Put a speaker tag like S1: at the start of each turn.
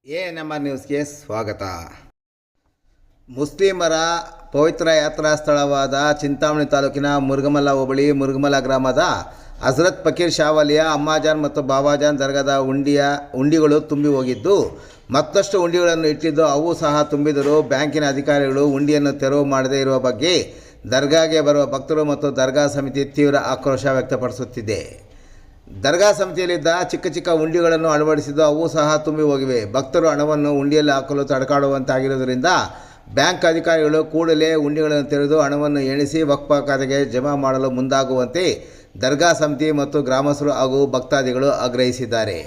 S1: ANMR ನ್ಯೂಸ್ಗೆ ಸ್ವಾಗತ. ಮುಸ್ಲಿಮರ ಪವಿತ್ರ ಯಾತ್ರಾ ಸ್ಥಳವಾದ ಚಿಂತಾಮಣಿ ತಾಲೂಕಿನ ಮುರುಗಮಲ್ಲ ಹೋಬಳಿ ಮುರುಗಮಲ್ಲ ಗ್ರಾಮದ ಹಜರತ್ ಫಕೀರ್ ಶಾವಲಿಯ ಅಮ್ಮಾಜಾನ್ ಮತ್ತು ಬಾಬಾಜಾನ್ ದರ್ಗಾದ ಹುಂಡಿಗಳು ತುಂಬಿ ಹೋಗಿದ್ದು, ಮತ್ತಷ್ಟು ಹುಂಡಿಗಳನ್ನು ಇಟ್ಟಿದ್ದು ಅವು ಸಹ ತುಂಬಿದರೂ ಬ್ಯಾಂಕಿನ ಅಧಿಕಾರಿಗಳು ಹುಂಡಿಯನ್ನು ತೆರವು ಮಾಡದೇ ಇರುವ ಬಗ್ಗೆ ದರ್ಗಾಗೆ ಬರುವ ಭಕ್ತರು ಮತ್ತು ದರ್ಗಾ ಸಮಿತಿ ತೀವ್ರ ಆಕ್ರೋಶ ವ್ಯಕ್ತಪಡಿಸುತ್ತಿದೆ. ದರ್ಗಾ ಸಮಿತಿಯಲ್ಲಿದ್ದ ಚಿಕ್ಕ ಚಿಕ್ಕ ಹುಂಡಿಗಳನ್ನು ಅಳವಡಿಸಿದ್ದು ಅವು ಸಹ ತುಂಬಿ ಹೋಗಿವೆ. ಭಕ್ತರು ಹಣವನ್ನು ಹುಂಡಿಯಲ್ಲಿ ಹಾಕಲು ತಡಕಾಡುವಂತಾಗಿರುವುದರಿಂದ ಬ್ಯಾಂಕ್ ಅಧಿಕಾರಿಗಳು ಕೂಡಲೇ ಹುಂಡಿಗಳನ್ನು ತೆರೆದು ಹಣವನ್ನು ಎಣಿಸಿ ವಕ್ಫ್ ಖಾತೆಗೆ ಜಮಾ ಮಾಡಲು ಮುಂದಾಗುವಂತೆ ದರ್ಗಾ ಸಮಿತಿ ಮತ್ತು ಗ್ರಾಮಸ್ಥರು ಹಾಗೂ ಭಕ್ತಾದಿಗಳು ಆಗ್ರಹಿಸಿದ್ದಾರೆ.